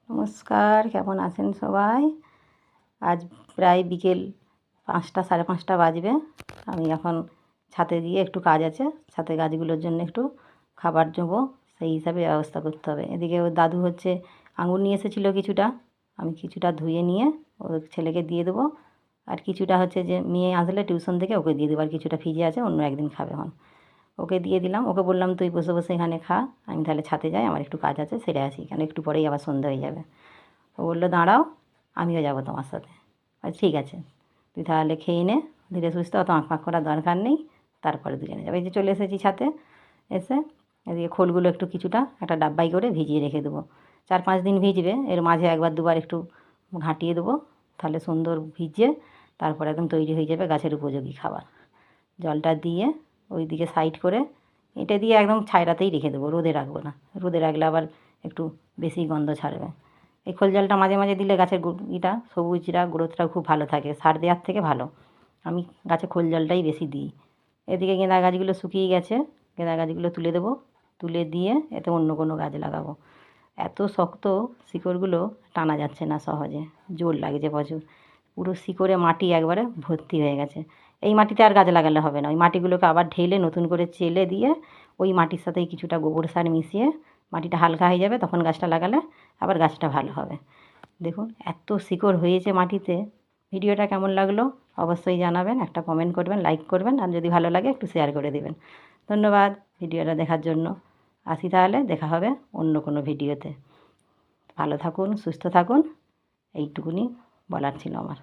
নমস্কার, কেমন আছেন সবাই? আজ প্রায় বিকেল 5টা, সাড়ে 5টা বাজবে। আমি এখন ছাদে গিয়ে একটু কাজ আছে, ছাদে গাছগুলোর জন্য একটু খাবার দেবো, সেই হিসাবে ব্যবস্থা করতে হবে। এদিকে ওর দাদু হচ্ছে আঙুর নিয়ে এসেছিলো কিছুটা, আমি কিছুটা ধুয়ে নিয়ে ওর ছেলেকে দিয়ে দেবো, আর কিছুটা হচ্ছে যে মেয়ে আসলে টিউশন থেকে ওকে দিয়ে দেবো, আর কিছুটা ফ্রিজে আছে, অন্য একদিন খাবে এখন। ওকে দিয়ে দিলাম, ওকে বললাম তুই বসে বসে এখানে খা, আমি তাহলে ছাদে যাই, আমার একটু কাজ আছে সেরে আসি, কেন একটু পরেই আবার সন্ধ্যা হয়ে যাবে। ও বললো দাঁড়াও, আমিও যাবো তোমার সাথে। ঠিক আছে, তুই তাহলে খেয়ে নে ধীরে সুস্থে, অত আঁক ফাঁক করার দরকার নেই, তারপরে দুজনে যাবে। এই যে চলে এসেছি ছাদে, এসে এদিকে খোলগুলো একটু কিছুটা একটা ডাব্বাই করে ভিজিয়ে রেখে দেবো, 4-5 দিন ভিজবে, এর মাঝে একবার দুবার একটু ঘাঁটিয়ে দেবো, তাহলে সুন্দর ভিজে তারপর একদম তৈরি হয়ে যাবে গাছের উপযোগী খাবার। জলটা দিয়ে ওই দিকে সাইড করে এটা দিয়ে একদম ছায়রাতেই রেখে দেবো, রোদে রাখবো না, রোদে রাখলে আবার একটু বেশি গন্ধ ছাড়বে। এই খোল জলটা মাঝে মাঝে দিলে গাছের সবুজরা গ্রোথটা খুব ভালো থাকে, সার দেওয়ার থেকে ভালো। আমি গাছে খোল জলটাই বেশি দিই। এদিকে গেঁদা গাছগুলো শুকিয়ে গেছে, গেঁদা গাছগুলো তুলে দেবো, তুলে দিয়ে এতে অন্য কোনো গাছ লাগাবো। এত শক্ত শিকড়গুলো, টানা যাচ্ছে না সহজে, জোর লাগছে প্রচুর, পুরো শিকড়ে মাটি একবারে ভর্তি হয়ে গেছে। এই মাটিতে আর গাছ লাগালে হবে না, ওই মাটিগুলোকে আবার ঢেলে নতুন করে চেলে দিয়ে ওই মাটির সাথেই কিছুটা গোবর সার মিশিয়ে মাটিটা হালকা হয়ে যাবে, তখন গাছটা লাগালে আবার গাছটা ভালো হবে। দেখুন এত শিকড় হয়েছে মাটিতে। ভিডিওটা কেমন লাগলো অবশ্যই জানাবেন, একটা কমেন্ট করবেন, লাইক করবেন, আর যদি ভালো লাগে একটু শেয়ার করে দেবেন। ধন্যবাদ ভিডিওটা দেখার জন্য। আসি তাহলে, দেখা হবে অন্য কোনো ভিডিওতে। ভালো থাকুন, সুস্থ থাকুন, এইটুকুনি বলার ছিল আমার।